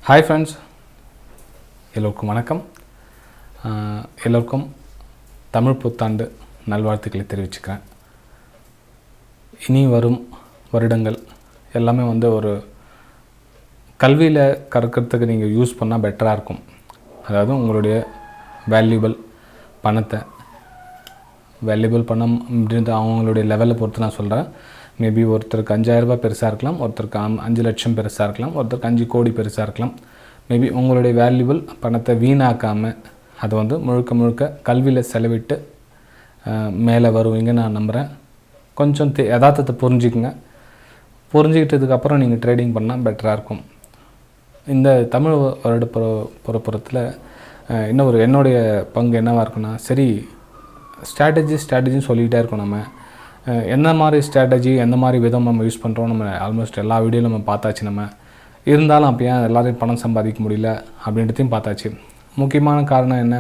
Hi friends, எல்லோருக்கும் வணக்கம். எல்லோருக்கும் தமிழ் புத்தாண்டு நல்வாழ்த்துக்களை தெரிவிச்சுக்கிறேன். இனி வரும் வருடங்கள் எல்லாமே ஒரு கல்வியில் கற்கிறதுக்கு நீங்கள் யூஸ் பண்ணால் பெட்டராக இருக்கும். அதாவது உங்களுடைய வேல்யூபிள் பணம் அப்படின்றது அவங்களுடைய லெவலை பொறுத்து நான் சொல்கிறேன். மேபி ஒருத்தருக்கு 5,000 ரூபாய் பெருசாக இருக்கலாம், ஒருத்தருக்கு 5 லட்சம் பெருசாக இருக்கலாம், ஒருத்தருக்கு 5 கோடி பெருசாக இருக்கலாம். மேபி உங்களுடைய வேல்யூபிள் பணத்தை வீணாக்காமல் அதை முழுக்க கல்வியில் செலவிட்டு மேலே வருவீங்க நான் நம்புகிறேன். கொஞ்சம் யதார்த்தத்தை புரிஞ்சுக்கிட்டதுக்கப்புறம் நீங்கள் ட்ரேடிங் பண்ணால் பெட்டராக இருக்கும். இந்த தமிழ் வருட புறப்புறத்தில் இன்னும் என்னுடைய பங்கு என்னவாக இருக்குன்னா, சரி ஸ்ட்ராட்டஜின்னு சொல்லிக்கிட்டே இருக்கோம். நம்ம என்ன மாதிரி ஸ்ட்ராட்டஜி எந்த மாதிரி விதம் நம்ம யூஸ் பண்ணுறோம், நம்ம ஆல்மோஸ்ட் எல்லா வீடியோவில் நம்ம பார்த்தாச்சு. நம்ம இருந்தாலும் அப்போ ஏன் எல்லோரையும் பணம் சம்பாதிக்க முடியல அப்படின்றதையும் பார்த்தாச்சு. முக்கியமான காரணம் என்ன?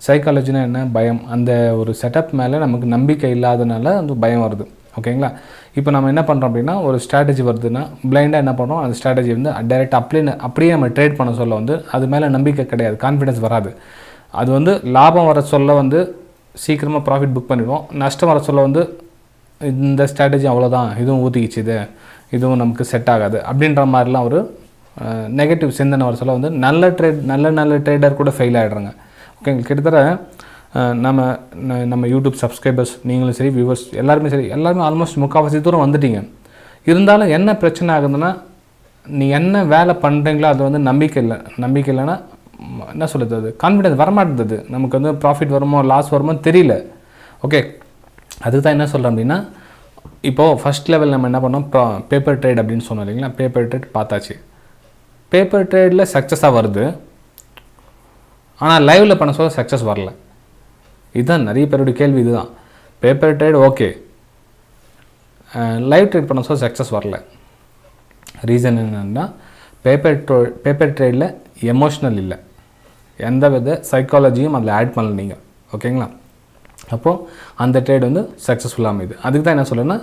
சைக்காலஜினா என்ன? பயம். அந்த ஒரு செட்டப் மேலே நமக்கு நம்பிக்கை இல்லாதனால அந்த பயம் வருது. ஓகேங்களா? இப்போ நம்ம என்ன பண்ணுறோம் அப்படின்னா, ஒரு ஸ்ட்ராட்டஜி வருதுன்னா பிளைண்டாக என்ன பண்ணுறோம், அந்த ஸ்ட்ராட்டஜி டைரெக்டாக அப்படியே நம்ம ட்ரேட் பண்ண சொல்ல அது மேலே நம்பிக்கை கிடையாது, கான்ஃபிடன்ஸ் வராது. அது லாபம் வர சொல்ல சீக்கிரமாக ப்ராஃபிட் புக் பண்ணிடுவோம். நஷ்டம் வர சொல்ல இந்த ஸ்ட்ராட்டஜி அவ்வளோதான், இதுவும் ஊற்றிக்கிச்சு, இதுவும் நமக்கு செட் ஆகாது அப்படின்ற மாதிரிலாம் ஒரு நெகட்டிவ் சிந்தனை வர சொல்ல நல்ல ட்ரேடர் கூட ஃபெயில் ஆகிடுறாங்க. ஓகே, கிட்டத்தட்ட நம்ம யூடியூப் சப்ஸ்கிரைபர்ஸ், நீங்களும் சரி, வியூவர்ஸ் எல்லாருமே ஆல்மோஸ்ட் முக்கால்வாசி தூரம் வந்துட்டீங்க. இருந்தாலும் என்ன பிரச்சனை ஆகுதுன்னா, நீ என்ன வேலை பண்ணுறீங்களோ அது நம்பிக்கை இல்லைன்னா என்ன சொல்லுது, அது கான்ஃபிடன்ஸ் வரமாட்டேது. நமக்கு ப்ராஃபிட் வருமோ லாஸ் வருமோ தெரியல. ஓகே, அதுக்கு தான் என்ன சொல்கிறேன் அப்படின்னா, இப்போது ஃபஸ்ட் லெவல் நம்ம என்ன பண்ணோம், பேப்பர் ட்ரேட் அப்படின்னு சொன்னோம் இல்லைங்களா. பேப்பர் ட்ரேட் பார்த்தாச்சு. பேப்பர் ட்ரேடில் சக்ஸஸாக வருது, ஆனால் லைவில் பண்ண சொல்ல சக்ஸஸ் வரல. இதுதான் நிறைய பேருடைய கேள்வி. இதுதான் paper trade okay, live trade பண்ண சொல்ல சக்ஸஸ் வரல. ரீசன் என்னென்னா, பேப்பர் ட்ரேடில் எமோஷ்னல் இல்லை, எந்த வித சைக்காலஜியும் அதில் ஆட் பண்ணல நீங்கள். ஓகேங்களா? அப்போது அந்த ட்ரேட் சக்ஸஸ்ஃபுல்லாக அமையுது. அதுக்கு தான் என்ன சொல்லுன்னா,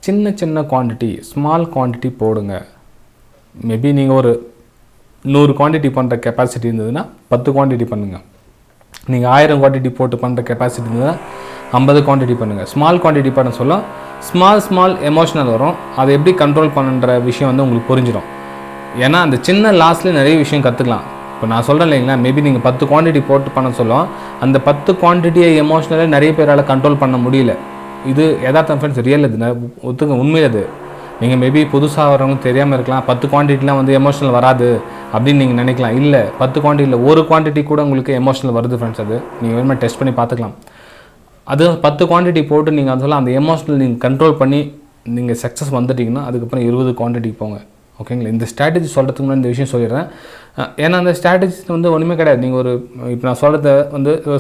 சின்ன குவான்டிட்டி, ஸ்மால் குவான்டிட்டி போடுங்க. மேபி நீங்கள் ஒரு 100 குவான்டிட்டி பண்ணுற கெப்பாசிட்டி இருந்ததுன்னா 10 குவான்டிட்டி பண்ணுங்கள். நீங்கள் 1000 குவான்டிட்டி போட்டு பண்ணுற கெப்பாசிட்டி இருந்ததுன்னா 50 குவான்டிட்டி பண்ணுங்கள். ஸ்மால் குவான்டிட்டி பண்ண சொல்ல ஸ்மால் எமோஷ்னல் வரும். அதை எப்படி கண்ட்ரோல் பண்ணுற விஷயம் உங்களுக்கு புரிஞ்சிடும். ஏன்னா அந்த சின்ன லாஸ்ட்லேயே நிறைய விஷயம் கற்றுக்கலாம். இப்போ நான் சொல்கிறேன் இல்லைங்களா, மேபி நீங்கள் 10 குவான்டிட்டி போட்டு பண்ண சொல்லும், அந்த 10 குவான்டிட்டியை எமோஷ்னலாக நிறைய பேரால் கண்ட்ரோல் பண்ண முடியல. இது யதார்த்தம் ஃப்ரெண்ட்ஸ், ரியல். இது ஒத்துங்க, உண்மையில் அது. நீங்கள் மேபி புதுசாக வரவங்க தெரியாமல் இருக்கலாம், 10 குவான்டிட்டிலாம் எமோஷ்னல் வராது அப்படின்னு நீங்கள் நினைக்கலாம். இல்லை, 10 குவான்டிட்டியில் ஒரு குவான்டிட்டி கூட உங்களுக்கு எமோஷ்னல் வருது ஃப்ரெண்ட்ஸ். அது நீங்கள் வேணுமா டெஸ்ட் பண்ணி பார்த்துக்கலாம். அது 10 குவான்டிட்டி போட்டு நீங்கள் அது அந்த எமோஷ்னல் நீங்கள் கண்ட்ரோல் பண்ணி நீங்கள் சக்ஸஸ் வந்துட்டிங்கன்னா அதுக்கப்புறம் 20 குவான்டிட்டிக்கு போங்க. ஓகேங்களா? இந்த ஸ்ட்ராட்டஜி சொல்கிறதுக்கு முன்னாடி இந்த விஷயம் சொல்லிடுறேன். ஏன்னா அந்த ஸ்ட்ராட்டஜி ஒன்றுமே கிடையாது. நீங்கள் இப்போ நான் சொல்கிறத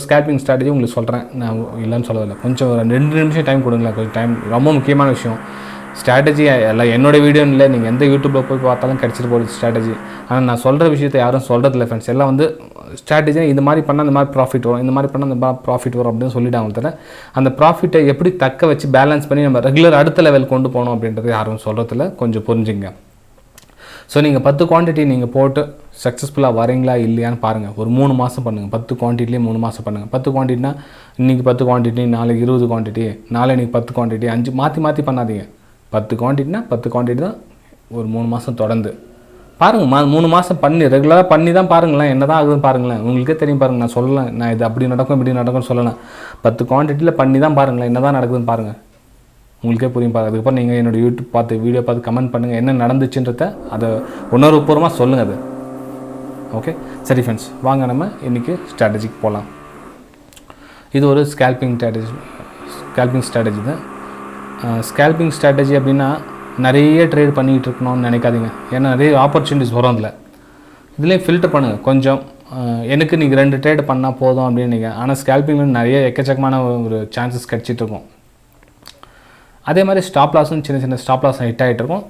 ஸ்கேல்பிங் ஸ்ட்ராட்டஜி உங்களுக்கு சொல்கிறேன். நான் இல்லைன்னு சொல்லவில்லை. கொஞ்சம் 2 நிமிஷம் டைம் கொடுங்களேன். கொஞ்சம் டைம் ரொம்ப முக்கியமான விஷயம். ஸ்ட்ராட்டஜி எல்லாம் என்னோடய வீடியோ இல்லை, நீங்கள் எந்த யூடியூப்பில் போய் பார்த்தாலும் கிடச்சிட்டு போகுது ஸ்ட்ராட்டஜி. ஆனால் நான் சொல்கிற விஷயத்தை யாரும் சொல்கிறதில்ல ஃப்ரெண்ட்ஸ். எல்லாம் ஸ்ட்ராட்டஜி இந்த மாதிரி பண்ணால் இந்த மாதிரி ப்ராஃபிட் வரும், இந்த மாதிரி பண்ணால் இந்த மாதிரி ப்ராஃபிட் வரும் அப்படின்னு சொல்லிவிட்டாங்க. தவிர அந்த ப்ராஃபிட்டை எப்படி தக்க வச்சு பேலன்ஸ் பண்ணி நம்ம ரெகுலர் அடுத்த லெவல் கொண்டு போகணும் அப்படின்றது யாரும் சொல்கிறதில்ல. கொஞ்சம் புரிஞ்சுங்க. ஸோ நீங்கள் 10 குவான்டிட்டி நீங்கள் போட்டு சக்ஸஸ்ஃபுல்லாக வரீங்களா இல்லையான்னு பாருங்கள். ஒரு 3 மாதம் பண்ணுங்கள். 10 குவான்டிட்டிலே 3 மாதம் பண்ணுங்கள். 10 குவான்டிட்டினா இன்றைக்கி 10 குவான்டிட்டி, நாளைக்கு 20 குவான்டிட்டி, நாளைக்கு 10 குவான்டிட்டி, 5 மாற்றி பண்ணாதீங்க. 10 குவான்டிட்டினா 10 குவான்டிட்டி தான். ஒரு 3 மாதம் தொடர்ந்து பாருங்கள். 3 மாதம் பண்ணி ரெகுலராக பண்ணி தான் பாருங்களேன், என்ன தான் ஆகுதுன்னு பாருங்களேன். உங்களுக்கே தெரியும். பாருங்கள், நான் சொல்லலாம், நான் இது அப்படி நடக்கும் இப்படி நடக்கும்னு சொல்லலாம். 10 குவான்டிட்டியில் பண்ணி தான் பாருங்களேன், என்ன தான் நடக்குதுன்னு பாருங்கள், உங்களுக்கே புரியும். அதுக்கப்புறம் நீங்கள் என்னோடய யூடியூப் வீடியோ பார்த்து கமெண்ட் பண்ணுங்கள், என்ன நடந்துச்சுன்றத அதை உணர்வுபூர்வமாக சொல்லுங்கள். அது ஓகே. சரி ஃப்ரெண்ட்ஸ், வாங்க நம்ம இன்றைக்கி ஸ்ட்ராட்டஜிக்கு போகலாம். இது ஒரு ஸ்கேல்பிங் ஸ்ட்ராட்டஜி தான். ஸ்கேல்பிங் ஸ்ட்ராட்டஜி அப்படின்னா நிறைய ட்ரேட் பண்ணிக்கிட்டு இருக்கணும்னு நினைக்காதீங்க. ஏன்னா நிறைய ஆப்பர்ச்சுனிட்டிஸ் வரும். இதுலேயே ஃபில்டர் பண்ணுங்கள். கொஞ்சம் எனக்கு நீங்கள் 2 ட்ரேட் பண்ணால் போதும் அப்படின்னு நீங்கள். ஆனால் ஸ்கேல்பிங்கில் நிறைய எக்கச்சக்கமான ஒரு சான்சஸ் கிடச்சிட்ருக்கும். அதே மாதிரி ஸ்டாப் லாஸும் சின்ன ஸ்டாப் லாஸ் ஹிட் ஆகிட்டு இருக்கும்.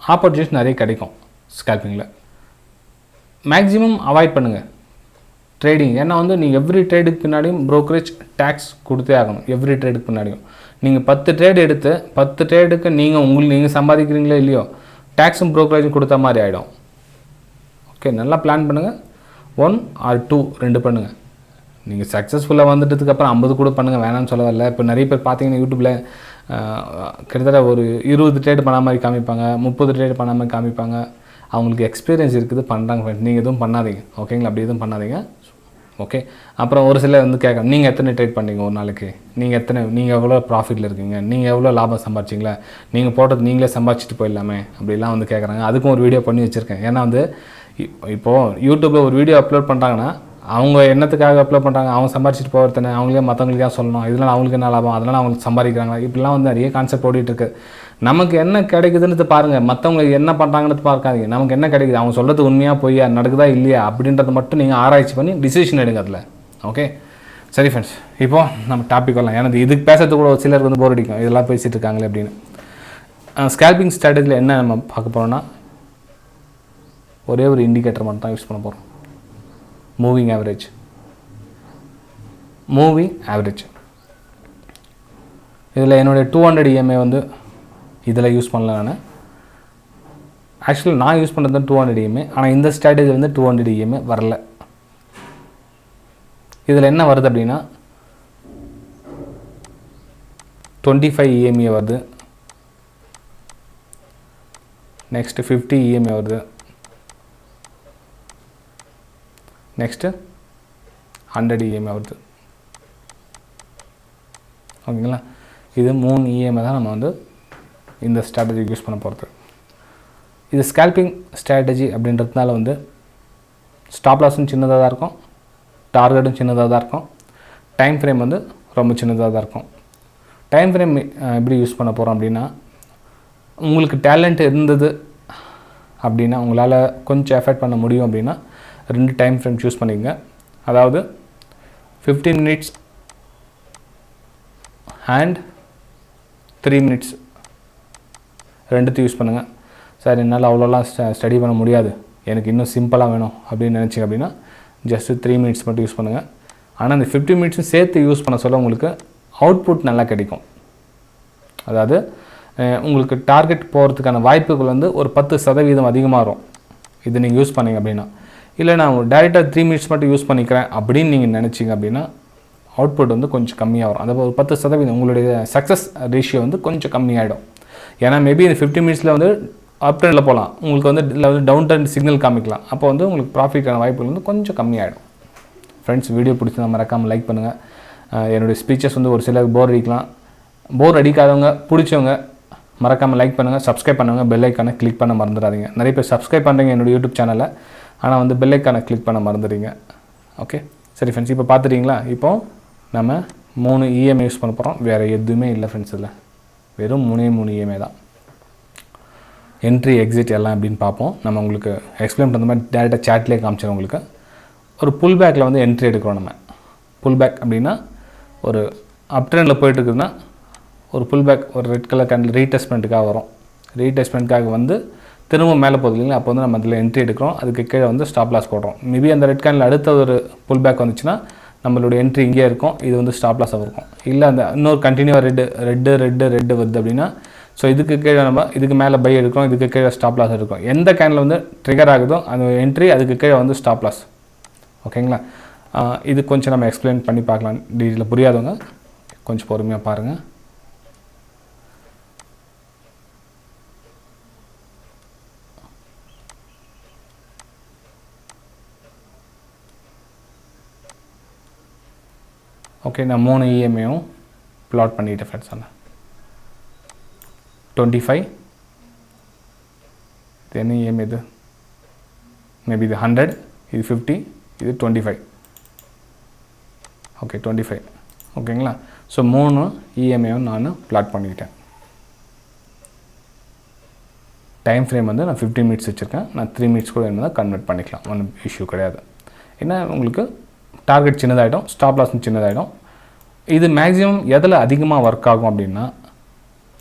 ஆப்பர்ச்சுனிட்டிஸ் நிறைய கிடைக்கும் ஸ்கேல்பிங்கில். மேக்ஸிமம் அவாய்ட் பண்ணுங்கள் ட்ரேடிங். ஏன்னா நீங்கள் எவ்ரி ட்ரேடுக்கு பின்னாடியும் ப்ரோக்கரேஜ் டேக்ஸ் கொடுத்தே ஆகணும். எவ்ரி ட்ரேடுக்கு பின்னாடியும் நீங்கள் 10 ட்ரேட் எடுத்து 10 ட்ரேடுக்கு நீங்கள் சம்பாதிக்கிறீங்களோ இல்லையோ டேக்ஸும் ப்ரோக்கரேஜும் கொடுத்த மாதிரி ஆகிடும். ஓகே, நல்லா பிளான் பண்ணுங்கள். 1 or 2 2 பண்ணுங்கள். நீங்கள் சக்ஸஸ்ஃபுல்லாக வந்துட்டதுக்கப்புறம் 50 கூட பண்ணுங்கள், வேணாம்னு சொல்லவில்லை. இப்போ நிறைய பேர் பார்த்தீங்கன்னா யூடியூப்பில் கிட்டத்தட்ட ஒரு 20 ட்ரேட் பண்ண மாதிரி காமிப்பாங்க, 30 ட்ரேட் பண்ண மாதிரி காமிப்பாங்க. அவங்களுக்கு எக்ஸ்பீரியன்ஸ் இருக்குது, பண்ணுறாங்க ஃப்ரெண்ட்ஸ். நீங்கள் எதுவும் பண்ணாதீங்க, ஓகேங்களா? அப்படி எதுவும் பண்ணாதீங்க, ஓகே? அப்புறம் ஒரு சிலர் வந்து கேட்குறேன், நீங்கள் எத்தனை ட்ரேட் பண்ணீங்க ஒரு நாளைக்கு, நீங்கள் எவ்வளோ ப்ராஃபிட்டில் இருக்கீங்க, நீங்கள் எவ்வளோ லாபம் சம்பாதிச்சிங்களா, நீங்கள் போட்டது நீங்களே சம்பாதிச்சிட்டு போயிடலாமே அப்படிலாம் வந்து கேட்குறாங்க. அதுக்கும் ஒரு வீடியோ பண்ணி வச்சுருக்கேன். ஏன்னா வந்து இப்போது யூடியூப்பில் ஒரு வீடியோ அப்லோட் பண்ணுறாங்கன்னா அவங்க என்னத்துக்காக அப்லோட் பண்ணுறாங்க, அவங்க சம்பாதிச்சிட்டு போகிறதுனே, அவங்களே மற்றவங்களுக்காக சொல்லணும், இதனால் அவங்களுக்கு என்ன லாபம், அதனால் அவங்களுக்கு சம்பாதிக்கிறாங்க, இப்படிலாம் வந்து நிறைய கான்செப்ட் ஓடிட்டுருக்கு. நமக்கு என்ன கிடைக்குதுன்னு பாருங்கள், மற்றவங்களுக்கு என்ன பண்ணுறாங்கன்னு பார்க்காதீங்க. நமக்கு என்ன கிடைக்குது, அவங்க சொல்கிறது உண்மையாக போய் நடக்குதா இல்லையா அப்படின்றத மட்டும் நீங்கள் ஆராய்ச்சி பண்ணி டிசிஷன் எடுங்க அதில், ஓகே? சரி ஃப்ரெண்ட்ஸ், இப்போது நம்ம டாபிக் வரலாம். எனக்கு இதுக்கு பேசுறது கூட ஒரு சிலருக்கு வந்து போர் அடிக்கும், இதெல்லாம் பேசிகிட்டு இருக்காங்களே அப்படின்னு. ஸ்கேல்பிங் ஸ்ட்ராட்டஜியில் என்ன நம்ம பார்க்க போகிறோம்னா, ஒரே ஒரு இண்டிகேட்டர் மட்டும் தான் யூஸ் பண்ண போகிறோம். Moving average. இதில் என்னுடைய 200 EMA வந்து இதில் யூஸ் பண்ணல. நான் ஆக்சுவலி நான் யூஸ் பண்ணுறது தான் 200 EMA, ஆனால் இந்த ஸ்ட்ராட்டஜி வந்து 200 EMA வரல. இதில் என்ன வருது அப்படின்னா 25 EMA வருது, நெக்ஸ்ட்டு 50 EMA வருது, நெக்ஸ்ட்டு 100 EMA வருது, ஓகேங்களா? இது 3 EMA தான் நம்ம வந்து இந்த ஸ்ட்ராட்டஜி யூஸ் பண்ண போகிறது. இது ஸ்கேல்பிங் ஸ்ட்ராட்டஜி அப்படின்றதுனால வந்து ஸ்டாப் லாஸும் சின்னதாக தான் இருக்கும், டார்கெட்டும் சின்னதாக தான் இருக்கும், டைம் ஃப்ரேம் வந்து ரொம்ப சின்னதாக தான் இருக்கும். டைம் ஃப்ரேம் எப்படி யூஸ் பண்ண போகிறோம் அப்படின்னா, உங்களுக்கு டேலண்ட் இருந்தது அப்படின்னா, உங்களால் கொஞ்சம் எஃபர்ட் பண்ண முடியும் அப்படின்னா 2 டைம் ஃப்ரேம் சூஸ் பண்ணிக்கங்க. அதாவது 15 minutes அண்ட் 3 minutes ரெண்டுத்தையும் யூஸ் பண்ணுங்கள். சார் என்னால் அவ்வளோலாம் ஸ்டடி பண்ண முடியாது, எனக்கு இன்னும் சிம்பிளாக வேணும் அப்படின்னு நினச்சிங்க அப்படின்னா ஜஸ்ட்டு 3 minutes மட்டும் யூஸ் பண்ணுங்கள். ஆனால் இந்த 50 minutes சேர்த்து யூஸ் பண்ண சொல்ல உங்களுக்கு அவுட்புட் நல்லா கிடைக்கும். அதாவது உங்களுக்கு டார்கெட் போகிறதுக்கான வாய்ப்புகள் வந்து ஒரு 10% அதிகமாக வரும் இது நீங்கள் யூஸ் பண்ணிங்க அப்படின்னா. இல்லை நான் டேரெக்டாக 3 minutes மட்டும் யூஸ் பண்ணிக்கிறேன் அப்படின்னு நீங்கள் நினச்சிங்க அப்படின்னா அவுட்புட் வந்து கொஞ்சம் கம்மியாக வரும். அதாவது ஒரு 10% உங்களுடைய சக்ஸஸ் ரேஷியோ வந்து கொஞ்சம் கம்மியாகிடும். ஏன்னா மேபி இந்த 50 minutesல வந்து அப் ட்ரெண்டில் போகலாம், உங்களுக்கு வந்து இல்லை வந்து டவுன் ட்ரெண்ட் சிக்னல் காமிக்கலாம், அப்போ வந்து உங்களுக்கு ப்ராஃபிட்டான வாய்ப்புகள் வந்து கொஞ்சம் கம்மியாகிடும். ஃப்ரெண்ட்ஸ், வீடியோ பிடிச்சா மறக்காமல் லைக் பண்ணுங்கள். என்னுடைய ஸ்பீச்சஸ் வந்து ஒரு சிலர் போர் அடிக்கலாம், போர் அடிக்காதவங்க பிடிச்சவங்க மறக்காமல் லைக் பண்ணுங்கள், சப்ஸ்கிரைப் பண்ணுங்கள், பெல் ஐக்கானை கிளிக் பண்ண மறந்துடாதீங்க. நிறைய பேர் சப்ஸ்கிரைப் பண்ணுறீங்க என்னோடய யூடியூப் சேனலை, ஆனால் வந்து பெல் ஐக்கானை கிளிக் பண்ண மறந்துடுறீங்க, ஓகே? சரி ஃப்ரெண்ட்ஸ், இப்போ பார்த்துட்டிங்களா? இப்போது நம்ம 3 EMA யூஸ் பண்ண போகிறோம், வேறு எதுவுமே இல்லை ஃப்ரெண்ட்ஸ். இல்லை, வெறும் 3 EMA தான். என்ட்ரி எக்ஸிட் எல்லாம் எப்படின்னு பார்ப்போம். நம்ம உங்களுக்கு எக்ஸ்பிளைன் பண்ணுற மாதிரி டேரெக்டாக சேட்லேயே காமிச்சிடும். உங்களுக்கு ஒரு புல் பேக்கில் வந்து என்ட்ரி எடுக்கிறோம். நம்ம புல் பேக் அப்படின்னா ஒரு அப் ட்ரெண்டில் போயிட்டுருக்குதுன்னா ஒரு புல் பேக், ஒரு ரெட் கலர் கேண்டில் ரீடெஸ்ட்மெண்ட்டுக்காக வரும். ரீடெஸ்ட்மெண்ட்டுக்காக வந்து திரும்ப மேலே போகுது இல்லைங்களா, அப்போ வந்து நம்ம அதில் என்ட்ரி எடுக்கிறோம், அதுக்கு கீழே வந்து ஸ்டாப் லாஸ் போடுறோம். மேபி அந்த ரெட் கேண்டில் அடுத்த ஒரு புல் பேக் வந்துச்சுன்னா நம்மளுடைய என்ட்ரி இங்கே இருக்கும், இது வந்து ஸ்டாப் லாஸாக இருக்கும். இல்லை அந்த இன்னொரு கண்டினியூவாக ரெட்டு வருது அப்படின்னா, ஸோ இதுக்கு கீழே நம்ம இதுக்கு மேலே பை எடுக்கிறோம், இதுக்கு கீழே ஸ்டாப் லாஸ் எடுக்கும். எந்த கேண்டில் வந்து ட்ரிகர் ஆகுதோ அந்த என்ட்ரி, அதுக்கு கீழே வந்து ஸ்டாப் லாஸ், ஓகேங்களா? இது கொஞ்சம் நம்ம எக்ஸ்பிளைன் பண்ணி பார்க்கலாம். டீட்டெயிலில் புரியாதவங்க கொஞ்சம் பொறுமையாக பாருங்கள். ஓகே, நான் 3 EMAவும் ப்ளாட் பண்ணிவிட்டேன் ஃப்ரெண்ட்ஸ். அந்த 25 இது என்ன EMA இது? மேபி இது 100, இது 50, இது 25. ஓகே, 25, ஓகேங்களா? ஸோ 3 EMAவும் நான் ப்ளாட் பண்ணிக்கிட்டேன். டைம் ஃப்ரேம் வந்து நான் 15 minutes வச்சுருக்கேன். நான் 3 minutes கூட என்ன கன்வெர்ட் பண்ணிக்கலாம், ஒன்றும் இஷ்யூ கிடையாது. ஏன்னா உங்களுக்கு டார்கெட் சின்னதாகிடும், ஸ்டாப் லாஸும் சின்னதாகிடும். இது மேக்ஸிமம் எதில் அதிகமாக ஒர்க் ஆகும் அப்படின்னா,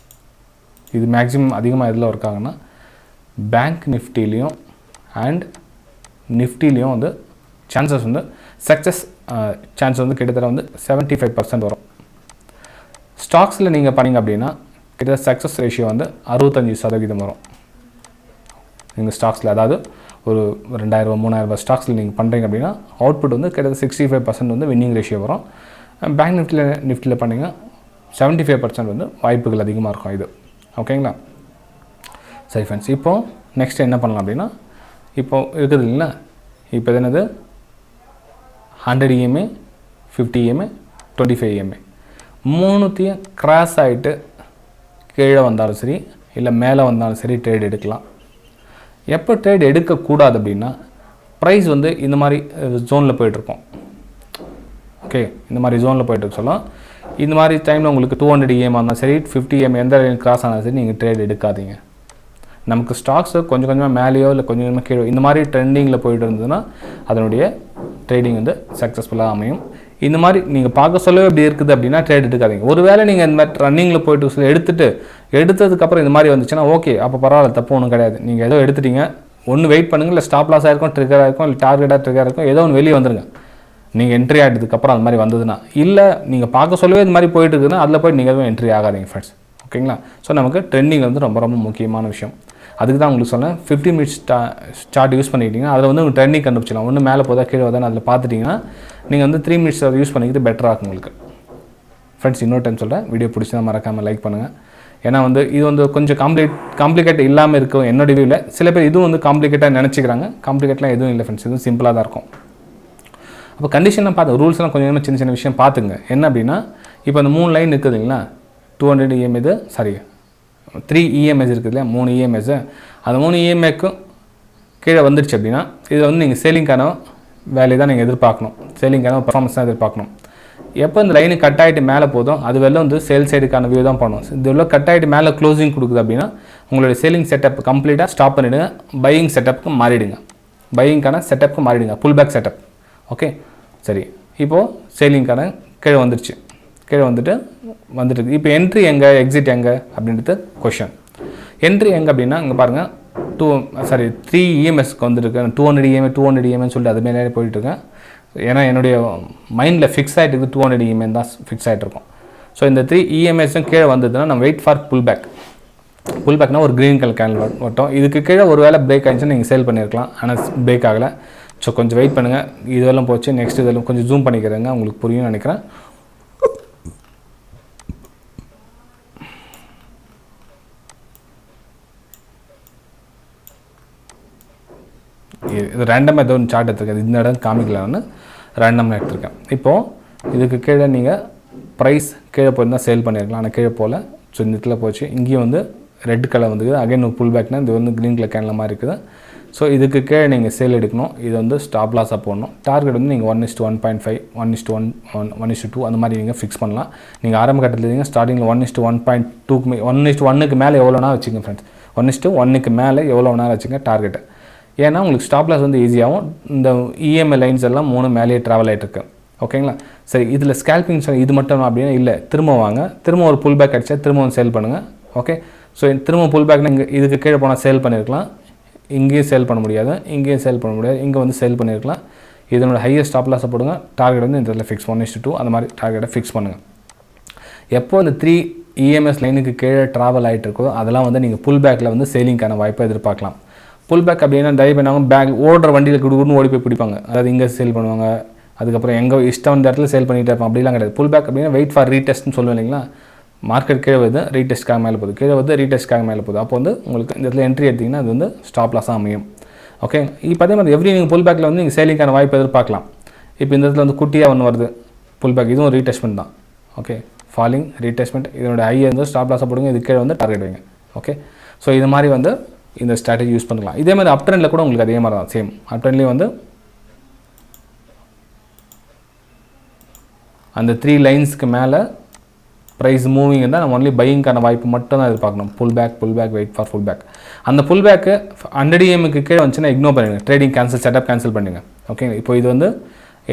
இது மேக்ஸிமம் அதிகமாக எதில் ஒர்க் ஆகுன்னா பேங்க் நிஃப்டிலையும் அண்ட் நிஃப்டிலையும் வந்து சான்சஸ் வந்து சக்ஸஸ் சான்ஸ் வந்து கிட்டத்தட்ட வந்து 75% வரும். ஸ்டாக்ஸில் நீங்கள் பண்ணிங்க அப்படின்னா கிட்டத்தட்ட சக்ஸஸ் ரேஷியோ வந்து 65% வரும். நீங்கள் ஸ்டாக்ஸில், அதாவது ஒரு 2000 3000 ஸ்டாக்ஸில் நீங்கள் பண்ணுறீங்க அப்படின்னா அவுட்புட் வந்து கிட்டத்தட்ட 65% வந்து வின்னிங் ரேஷியோ வரும். பேங்க் நிஃப்டியில் பண்ணிங்கன்னா 75% வந்து வாய்ப்புகள் அதிகமாக இருக்கும் இது. ஓகேங்களா? சரி ஃப்ரெண்ட்ஸ், இப்போது நெக்ஸ்ட் என்ன பண்ணலாம் அப்படின்னா, இப்போது இருக்குது இல்லைங்களா, இப்போ இது என்னது 100 EMA 50 EMA 25 EMA மூணுத்தையும் கிராஸ் ஆகிட்டு கீழே வந்தாலும் சரி இல்லை மேலே வந்தாலும் சரி ட்ரேட் எடுக்கலாம். எப்போ ட்ரேட் எடுக்கக்கூடாது அப்படின்னா, ப்ரைஸ் வந்து இந்த மாதிரி ஜோனில் போய்ட்டுருக்கோம். ஓகே, இந்த மாதிரி ஜோனில் போய்ட்டு சொல்லலாம். இந்த மாதிரி டைமில் உங்களுக்கு 200 EMA இருந்தாலும் சரி 50 EMA எந்த கிராஸ் ஆனாலும் சரி நீங்கள் ட்ரேட் எடுக்காதீங்க. நமக்கு ஸ்டாக்ஸு கொஞ்சம் கொஞ்சமாக மேலேயோ இல்லை கொஞ்சம் கொஞ்சமாக கீழே இந்த மாதிரி ட்ரெண்டிங்கில் போய்ட்டு இருந்ததுன்னா அதனுடைய ட்ரேடிங் வந்து சக்ஸஸ்ஃபுல்லாக அமையும். இந்த மாதிரி நீங்கள் பார்க்க சொல்லவே இப்படி இருக்குது அப்படின்னா ட்ரேட் எடுக்காதீங்க. ஒருவேளை நீங்கள் இந்த மாதிரி ரன்னிங்கில் போய்ட்டு சொல்லி எடுத்ததுக்கப்புறம் இந்த மாதிரி வந்துச்சுன்னா ஓகே, அப்போ பரவாயில்ல, தப்பு ஒன்றும் கிடையாது. நீங்கள் ஏதோ எடுத்துட்டீங்க, ஒன்று வெயிட் பண்ணுங்கள், இல்லை ஸ்டாப் லாஸாக இருக்கும், ட்ரிகராக இருக்கும், இல்லை டார்கெட்டாக ட்ரிகராக இருக்கும், ஏதோ ஒன்று வெளியே வந்துருங்க நீங்கள் என்ட்ரி ஆகிட்டதுக்கப்புறம் அந்த மாதிரி வந்ததுன்னா. இல்லை நீங்கள் பார்க்க சொல்லவே இந்த மாதிரி போயிட்டு இருக்குதுன்னா அதில் போய் நீங்கள் எதுவும் என்ட்ரி ஆகாதீங்க ஃப்ரெண்ட்ஸ். ஓகேங்களா? ஸோ நமக்கு ட்ரெண்டிங் வந்து ரொம்ப ரொம்ப முக்கியமான விஷயம். அதுக்கு தான் உங்களுக்கு சொன்னேன், 50 மினிட்ஸ் சார்ட் யூஸ் பண்ணிக்கிட்டிங்கன்னா அதில் வந்து உங்களுக்கு ட்ரெண்டிங் கண்டுபிடிச்சிடலாம். ஒன்று மேலே போதா கீழே போதான்னு அதில் பார்த்துட்டிங்கன்னா நீங்கள் வந்து 3 மினிட்ஸ் யூஸ் பண்ணிக்கிட்டு பெட்டராக இருக்கும் உங்களுக்கு. ஃப்ரெண்ட்ஸ், இன்னொரு டைம் சொல்கிறேன், வீடியோ பிடிச்சா மறக்காமல் லைக் பண்ணுங்கள். ஏன்னா வந்து இது வந்து கொஞ்சம் காம்ப்ளிகேட் இல்லாமல் இருக்கும் என்னோட வியூவில். சில பேர் இதுவும் வந்து காம்ப்ளிகேட்டாக நினச்சிக்கிறாங்க. காம்ப்ளிகேட்லாம் எதுவும் இல்லை ஃப்ரெண்ட்ஸ், இதுவும் சிம்பிளாக தான் இருக்கும். அப்போ கண்டிஷன்லாம் பார்த்து ரூல்ஸ்லாம் கொஞ்சம் சின்ன சின்ன விஷயம் பார்த்துங்க. என்ன அப்படின்னா, இப்போ அந்த 3 லைன் இருக்குது இல்லைங்களா, 200 EMA இது, சாரி 3 EMAs இருக்குது இல்லையா, 3 EMAs. அந்த 3 EMAக்கும் கீழே வந்துடுச்சு அப்படின்னா இதில் வந்து நீங்கள் சேலிங்கான வேலையை தான் நீங்கள் எதிர்பார்க்கணும். சேலிங்கான பர்ஃபார்மன்ஸ் தான் எதிர்பார்க்கணும். எப்போ இந்த லைனு கட் ஆகிட்டு மேலே போதும் அது வெளில வந்து சேல் சைடுக்கான வியூ தான் பண்ணணும். இது உள்ள கட் ஆகிட்டு மேலே க்ளோசிங் கொடுக்குது அப்படின்னா உங்களுடைய சேலிங் செட்டப் கம்ப்ளீட்டாக ஸ்டாப் பண்ணிவிடுங்க. பையிங் செட்டப்புக்கு மாறிடுங்க. பையிங்கான செட்டப்புக்கு மாறிடுங்க. Pull back setup. ஓகே, சரி. இப்போது சேலிங்கான கீழே வந்துடுச்சு. கீழே வந்துட்டு இப்போ என்ட்ரி எங்கே, எக்ஸிட் எங்கே அப்படின்றது கொஷன். என்ட்ரி எங்கே அப்படின்னா இங்கே பாருங்கள், 3 EMSக்கு வந்துருக்கு. 200 EMA சொல்லிட்டு அது மேலே போயிட்டுருக்கேன். ஏன்னா என்னுடைய மைண்டில் ஃபிக்ஸ் ஆகிட்டு இருக்குது 200 EMA தான் ஃபிக்ஸ் ஆகிட்ருக்கும். ஸோ இந்த 3 EMSம் கீழே வந்ததுன்னா நம்ம வெயிட் ஃபார் புல் பேக். புல் பேக்னா ஒரு க்ரீன் கலர் கேண்டில் மட்டும். இதுக்கு கீழே ஒரு வேளை பிரேக் ஆகிடுச்சுன்னா நீங்கள் சேல் பண்ணியிருக்கலாம். ஆனால் பிரேக் ஆகலை. ஸோ கொஞ்சம் வெயிட் பண்ணுங்கள். இதெல்லாம் போச்சு. நெக்ஸ்ட் இதெல்லாம் கொஞ்சம் ஜூம் பண்ணிக்கிறேங்க, உங்களுக்கு புரியும்னு நினைக்கிறேன். இது ரேண்டமாக ஏதோ ஒன்று சார்ட் எடுத்துருக்கேன். இந்த இடம் காமிக்கலான்னு ரேண்டமாக எடுத்திருக்கேன். இப்போது இதுக்கு கீழே நீங்கள் ப்ரைஸ் கீழே போயிருந்தால் சேல் பண்ணியிருக்கலாம். ஆனால் கீழே போகல. ஸோ இந்த இடத்துல போச்சு. இங்கேயும் வந்து ரெட் கலர் வந்துக்குது. அகைன் ஒரு புல் பேக்னா இது வந்து க்ரீன் கலர் கேண்டில் மாதிரி இருக்குது. ஸோ இதுக்கு கீழே நீங்கள் சேல் எடுக்கணும். இது வந்து ஸ்டாப் லாஸாக போடணும். டார்கெட் வந்து நீங்கள் 1:1.5 1:1 1:2 அந்த மாதிரி நீங்கள் ஃபிக்ஸ் பண்ணலாம். நீங்கள் ஆரம்ப கட்டத்தில் இருந்தீங்க ஸ்டார்டிங்கில் 1:1.2 1:1க்கு மேலே எவ்வளோனா வச்சுங்க ஃப்ரெண்ட்ஸ். 1:1க்கு மேலே எவ்வளோ வேணாலும் வச்சுங்க டார்கெட்டை. ஏன்னா உங்களுக்கு ஸ்டாப் லாஸ் வந்து ஈஸியாகவும் இந்த EMA லைன்ஸ் எல்லாம் 3 மேலேயே ட்ராவல் ஆகிட்டுருக்கு. ஓகேங்களா? சரி, இதில் ஸ்கேல்பிங் இது மட்டும் அப்படின்னா இல்லை, திரும்ப வாங்க, திரும்ப ஒரு புல் பேக் அடிச்சா திரும்ப சேல் பண்ணுங்கள். ஓகே, ஸோ திரும்ப புல் பேக்னா இங்கே இதுக்கு கீழே போனால் சேல் பண்ணியிருக்கலாம். இங்கேயும் சேல் பண்ண முடியாது, இங்கேயும் சேல் பண்ண முடியாது, இங்கே வந்து சேல் பண்ணியிருக்கலாம். இதனோட ஹையஸ்ட் ஸ்டாப் லாஸை போடுங்க. டார்கெட் வந்து இந்த இடத்துல ஃபிக்ஸ் 1:2 அந்த மாதிரி டார்கெட்டை ஃபிக்ஸ் பண்ணுங்கள். எப்போ இந்த 3 EMS லைனுக்கு கீழே ட்ராவல் ஆகிட்டு இருக்கோ அதெல்லாம் வந்து நீங்கள் புல் பேக்கில் வந்து சேலிங்கான வாய்ப்பை எதிர்பார்க்கலாம். புல் பேக் அப்படின்னா டைவ் பண்ணாங்க பேக் ஓடுற வண்டியில் குடுக்குன்னு ஓடி போய் பிடிப்பாங்க. அதாவது இங்கே சேல் பண்ணுவாங்க, அதுக்கப்புறம் எங்கே இஷ்டம் இந்த இடத்துல சேல் பண்ணிகிட்டே இருப்பாங்க. அப்படிலாம் கிடையாது. புல் பேக் அப்படின்னா வெயிட் ஃபார் ரீடெஸ்ட்னு சொல்லுவேன் இல்லைங்களா. மார்க்கெட் கீழே வருது, ரீடெஸ்ட்காக மேலே போகுது, கீழே வந்து ரீடெஸ்ட்காக மேலே போகுது. அப்போ வந்து உங்களுக்கு இந்த இடத்துல என்ட்ரி எடுத்திங்கன்னா அது வந்து ஸ்டாப் லாஸாக அமையும். ஓகே, இப்போ அதே மாதிரி எவ்ரி நீங்கள் புல் பேக்கில் வந்து நீங்கள் சேலிங்கான வாய்ப்பு எதிர்பார்க்கலாம். இப்போ இந்த இடத்துல வந்து குட்டியாக ஒன்று வருது புல் பேக், இதுவும் ரீடெஸ்ட்மெண்ட் தான். Okay, falling retracement. இதனோட ஹை வந்து ஸ்டாப் லாஸாக போடுங்க, இது கீழே வந்து டார்கெட் வைங்க. ஓகே, ஸோ இது மாதிரி வந்து இந்த ஸ்ட்ராட்டஜி யூஸ் பண்ணலாம். இதே மாதிரி அப் ட்ரெண்டில் கூட உங்களுக்கு அதே மாதிரி தான் சேம். அப் ட்ரெண்ட்லேயும் வந்து அந்த 3 லைன்ஸ்க்கு மேலே ப்ரைஸ் மூவிங் இருந்தால் நம்ம ஒன்லி பையிங்கான வாய்ப்பு மட்டும் தான் எதிர்பார்க்கணும். Pull back wait for pull back. அந்த புல் பேக்கு 100 EMAக்கு கீழே வந்துச்சுன்னா இக்னோர் பண்ணிடுங்க. ட்ரேடிங் கேன்சல், செட்டப் கேன்சல் பண்ணிடுங்க. ஓகே, இப்போ இது வந்து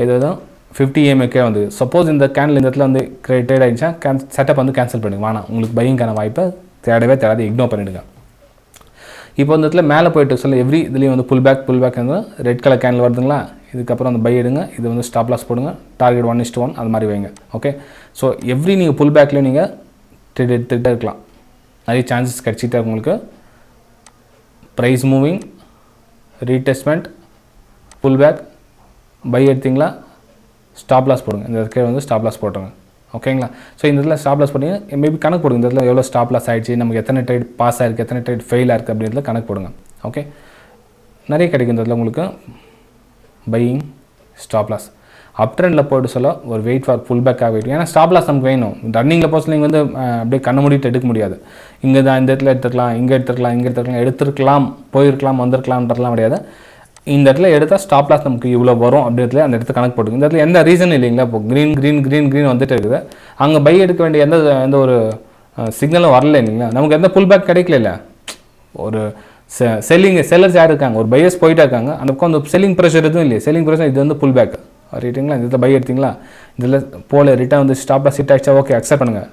ஏதோ தான் 50 EMAக்கே வந்து சப்போஸ் இந்த கேண்டில் இந்த இடத்துல வந்து ட்ரேட் ஆகிடுச்சா செட்டப் வந்து கேன்சல் பண்ணிடுங்க. வேணாம், உங்களுக்கு பையிங்கான வாய்ப்பை தேடாது, இக்னோர் பண்ணிவிடுங்க. இப்போ இந்த இடத்துல மேலே போய்ட்டு சொல்ல எவ்ரி இதுலேயும் வந்து புல் பேக் இருந்தால் ரெட் கலர் கேண்டில் வருதுங்களா. இதுக்கப்புறம் அந்த பை எடுங்க, இது வந்து ஸ்டாப் லாஸ் போடுங்க, டார்கெட் 1:1 அது மாதிரி வைங்க. ஓகே, ஸோ எவ்ரி நீங்கள் புல் பேக்லேயும் நீங்கள் ட்ரேட் எடுத்துகிட்டே இருக்கலாம். நிறைய சான்சஸ் கிடச்சிட்டே உங்களுக்கு. Price moving, retracement, pull back, buy எடுத்திங்களா, ஸ்டாப் லாஸ் போடுங்க. இந்த இடத்துல வந்து ஸ்டாப் லாஸ் போட்டுருங்க. ஓகேங்களா? ஸோ இந்த இடத்துல ஸ்டாப் லாஸ் போட்டிங்க, மேபி கணக்கு போடுங்க. இந்த இடத்துல எவ்வளோ ஸ்டாப் லாஸ் ஆகிடுச்சு, நமக்கு எத்தனை ட்ரேட் பாஸ் ஆகிருக்கு, எத்தனை ட்ரேட் ஃபெயில் ஆயிருக்கு அப்படின்றத கணக்கு போடுங்க. ஓகே, நிறைய கிடைக்கும் இந்த இடத்துல உங்களுக்கு. பையிங், ஸ்டாப் லாஸ், அப் ட்ரெண்டில் போய்ட்டு சொல்ல ஒரு வெயிட் ஃபார் புல் பேக்காக வெயிட். ஏன்னா ஸ்டாப் லாஸ் நமக்கு வேணும். ரன்னிங்கில் போஸ்ட் நீங்கள் வந்து அப்படியே கண்ண மூடிட்டு எடுக்க முடியாது. இங்கே தான் இந்த இடத்துல எடுத்துக்கலாம், இங்கே எடுத்துக்கலாம், இங்கே எடுத்துருக்கலாம், போயிருக்கலாம், வந்திருக்கலாம்ன்றதுலாம் கிடையாது. இந்த இடத்துல எடுத்தால் ஸ்டாப் லாஸ் நமக்கு இவ்வளோ வரும் அப்படின்றதுல அந்த இடத்துல கணக்கு போட்டுங்க. இந்த இடத்துல எந்த ரீசன் இல்லைங்களா, இப்போ க்ரீன் வந்துட்டு இருக்குது. அங்கே பை எடுக்க வேண்டிய எந்த ஒரு சிக்னலும் வரல இல்லைங்களா, நமக்கு எந்த புல் பேக் கிடைக்கல. இல்லை, ஒரு செல்லர்ஸ் யார் இருக்காங்க, ஒரு பையர்ஸ் போயிட்டே இருக்காங்க. அந்த பக்கம் அந்த செல்லிங் ப்ரெஷர் எதுவும் இல்லையே. செல்லிங் ப்ரெஷர் இது வந்து புல் பேக் ரைட்டுங்களா. இந்த இடத்துல பை எடுத்திங்களா, இதில் போல ரிட்டர்ன் வந்து ஸ்டாப் லாஸ் ஹிட் ஆகிடுச்சா, ஓகே அக்செப்ட் பண்ணுங்கள்.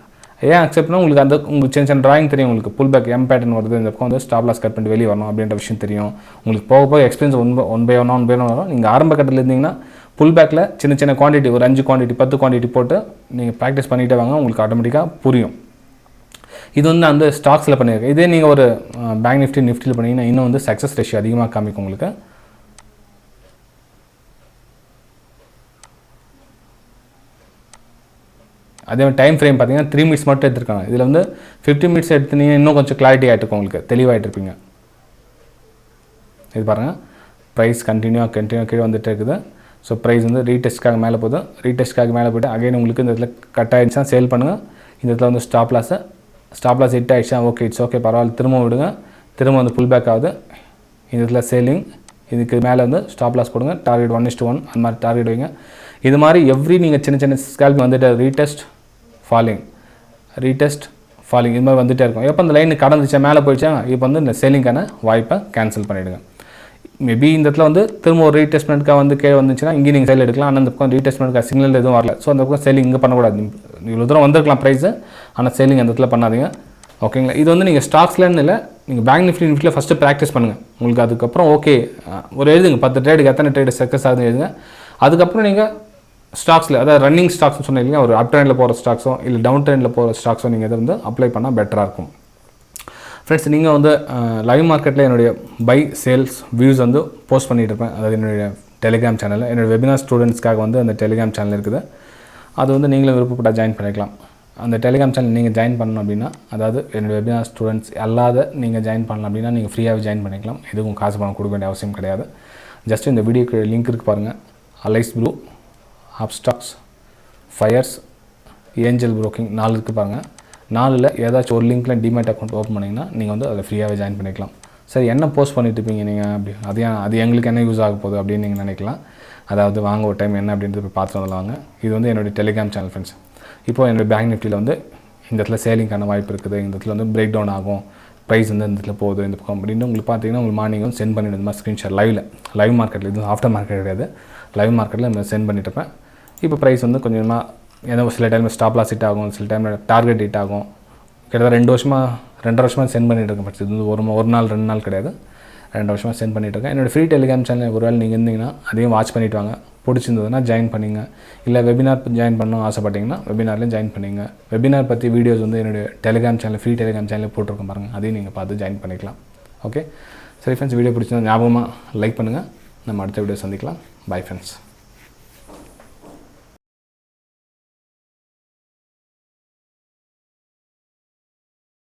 ஏன் அக்செப்ட் பண்ணால் உங்களுக்கு உங்களுக்கு சின்ன ட்ராயிங் தெரியும். உங்களுக்கு புல் பேக் எம் பேட்டர்ன் வருது, இந்த பக்கம் வந்து ஸ்டாப் லாஸ் கட் பண்ணிட்டு வெளியே வரணும் அப்படின்ற விஷயம் தெரியும். உங்களுக்கு போக எக்ஸ்பீரியன்ஸ் ஒன் பை ஒன் வரும். நீங்கள் ஆரம்ப கட்டத்தில் இருந்தீங்கன்னா புல் பேக்கில் சின்ன குவான்டிட்டி, ஒரு 5 குவான்டிட்டி 10 குவான்டிட்டி போட்டு நீங்கள் ப்ராக்டிஸ் பண்ணிகிட்டே வாங்க. உங்களுக்கு ஆட்டோமேட்டிக்காக புரியும். இது வந்து அந்த ஸ்டாக்ஸில் பண்ணியிருக்கேன். இதே நீங்கள் ஒரு பேங்க் நிஃப்டியில் பண்ணிங்கன்னா இன்னும் வந்து சக்ஸஸ் ரேஷியோ அதிகமாக காமிக்கும் உங்களுக்கு. அதே டைம் ஃப்ரேம் பார்த்தீங்கன்னா 3 மினிட்ஸ் மட்டும் எடுத்துருக்காங்க. இதில் வந்து 50 மினிட்ஸ் எடுத்துனீங்க இன்னும் கொஞ்சம் கிளாரிட்டி ஆகிட்டு இருக்கும், உங்களுக்கு தெளிவாகிட்டு இருப்பீங்க. இது பாருங்கள், ப்ரைஸ் கண்டினியூ கீழே வந்துகிட்டே இருக்குது. ஸோ ப்ரைஸ் வந்து ரீடெஸ்ட்காக மேலே போகுது. ரீடெஸ்ட்காக மேலே போய்ட்டு அகைன் உங்களுக்கு இந்த இடத்துல கட் ஆகிடுச்சா சேல் பண்ணுங்கள். இந்த இடத்துல வந்து ஸ்டாப் லாஸ் ஹிட் ஆகிடுச்சா, ஓகே இட்ஸ் ஓகே பரவாயில்ல, திரும்ப விடுங்க. திரும்ப வந்து புல் பேக் ஆகுது. இந்த இடத்துல சேலிங், இதுக்கு மேலே வந்து ஸ்டாப் லாஸ் போடுங்க. டார்கெட் 1:1 அந்த மாதிரி டார்கெட் வைங்க. இது மாதிரி எவ்ரி நீங்கள் சின்ன ஸ்கேல்பிங் வந்துட்டு ரீடெஸ்ட் ஃபாலிங் இது மாதிரி வந்துகிட்டே இருக்கும். எப்போ அந்த லைன் கடந்துச்சா மேலே போயிடுச்சா, இப்போ வந்து இந்த சேலிங்கான வாய்ப்பை கேன்சல் பண்ணிவிடுங்க. மேபி இந்த இடத்துல வந்து திரும்ப ஒரு ரீடெஸ்ட்மெண்ட்காக வந்து கீழே வந்துச்சுன்னா இங்கே நீங்கள் சேல் எடுக்கலாம். ஆனால் அந்த பக்கம் ரீடெஸ்ட்மெண்ட்காக சிக்னல் எதுவும் வரல. ஸோ அந்த பக்கம் சேலிங் இங்கே பண்ணக்கூடாது. இவ்வளோ தூரம் வந்திருக்கலாம் ப்ரைஸு, ஆனால் சேலிங் அந்த இடத்துல பண்ணாதீங்க. ஓகேங்களா? இது வந்து நீங்கள் ஸ்டாக்ஸ்லேருந்து இல்லை, நீங்கள் பேங்க் நிஃப்டியில் ஃபஸ்ட்டு ப்ராக்டிஸ் பண்ணுங்கள். உங்களுக்கு அதுக்கப்புறம் ஓகே ஒரு எழுதுங்க, 10 ட்ரேடுக்கு எத்தனை ட்ரேடு சக்ஸஸ் ஆகுது எழுதுங்க. அதுக்கப்புறம் நீங்கள் ஸ்டாக்ஸில், அதாவது ரன்னிங் ஸ்டாக்ஸ்னு சொன்னீங்க, ஒரு அப் ட்ரெண்டில் போகிற ஸ்டாக்ஸோ இல்லை டவுன் ட்ரெண்டில் போகிற ஸ்டாக்ஸோ நீங்கள் இதை வந்து அப்ளை பண்ணால் பெட்டராக இருக்கும். ஃப்ரெண்ட்ஸ், நீங்கள் வந்து லைவ் மார்க்கெட்டில் என்னுடைய பை சேல்ஸ் வியூஸ் வந்து போஸ்ட் பண்ணிகிட்டு இருப்பேன். அதாவது என்னுடைய டெலிகிராம் சேனலில், என்னோடய வெபினார் ஸ்டூடெண்ட்ஸ்க்காக வந்து அந்த டெலிகிராம் சேனல் இருக்குது. அது வந்து நீங்களும் விருப்பப்பட்டால் ஜாயின் பண்ணிக்கலாம். அந்த டெலிகிராம் சேனல் நீங்கள் ஜாயின் பண்ணணும் அப்படின்னா, அதாவது என்னோடய வெபினார் ஸ்டூடெண்ட்ஸ் அல்லாத நீங்கள் ஜாயின் பண்ணலாம் அப்படின்னா நீங்கள் ஃப்ரீயாகவே ஜாயின் பண்ணிக்கலாம். எதுவும் காசு பணம் கொடுக்க வேண்டிய அவசியம் கிடையாது. ஜஸ்ட் இந்த வீடியோக்கு லிங்க் இருக்குது பாருங்கள். Alice Blue, Upstox, Fyers, Angel Broking 4 இருக்குது பாருங்கள். 4ல் ஏதாச்சும் ஒரு லிங்க்கில் டிமேட் அக்கௌண்ட் ஓப்பன் பண்ணிங்கன்னா நீங்கள் வந்து அதில் ஃப்ரீயாகவே ஜாயின் பண்ணிக்கலாம். சரி, என்ன போஸ்ட் பண்ணிட்டு இருப்பீங்க நீங்கள் அப்படி, அது எங்களுக்கு என்ன யூஸ் ஆக போகுது அப்படின்னு நீங்கள் நினைக்கலாம். அதாவது வாங்க ஒரு டைம் என்ன அப்படின்றது போய் பார்த்து வந்துடுவாங்க. இது வந்து என்னுடைய டெலிகிராம் சேனல் ஃப்ரெண்ட்ஸ். இப்போ என்னுடைய பேங்க் நிஃப்டியில் வந்து இந்த இடத்துல சேலிங்கான வாய்ப்பு இருக்குது. இந்த இடத்துல வந்து பிரேக் டவுன் ஆகும், ப்ரைஸ் வந்து இந்த இடத்துல போகுது இந்த பக்கம் அப்படின்னு உங்களுக்கு பார்த்தீங்கன்னா உங்களுக்கு மார்னிங் வந்து சென்ட் பண்ணிவிடுது மாதிரி ஸ்க்ரீன்ஷாட் லைவ் மார்க்கெட்டில். இது ஆஃப்டர் மார்க்கெட் கிடையாது, லைவ் மார்க்கெட்டில் நம்ம சென்ட் பண்ணிட்டு இருப்பேன். இப்போ ப்ரைஸ் வந்து கொஞ்சமாக ஏதோ சில டைமில் ஸ்டாப் லாஸ் ஹிட் ஆகும், சில டைமில் டார்கெட் ஹிட் ஆகும். கிட்டத்தட்ட 2 வருஷமாக சென்ட் பண்ணிட்டு இருக்கேன். பட்சம் இது ஒரு நாள் 2 நாள் கிடையாது, 2 வருஷமாக சென்ட் பண்ணிட்டு இருக்கேன். என்னோடய ஃப்ரீ டெலிகிராம் சேனல் ஒருவேளை நீங்கள் இருந்தீங்கன்னா அதையும் வாட்ச் பண்ணிவிட்டு வாங்க. பிடிச்சிருந்ததுன்னா ஜாயின் பண்ணிங்க. இல்லை வெபினார் ஜாயின் பண்ணணும் ஆசைப்பட்டீங்கன்னா வெபினார்லேயும் ஜாயின் பண்ணிங்க. வெபினார் பற்றி வீடியோஸ் வந்து என்னுடைய டெலிகிராம் சேனல், ஃப்ரீ டெலிகிராம் சேனலில் போட்டிருக்கேன் பாருங்கள், அதையும் நீங்கள் பார்த்து ஜாயின் பண்ணிக்கலாம். ஓகே, சரி ஃப்ரெண்ட்ஸ், வீடியோ பிடிச்சிருந்தா ஞாபகமாக லைக் பண்ணுங்கள். நம்ம அடுத்த வீடியோ சந்திக்கலாம். Bye friends.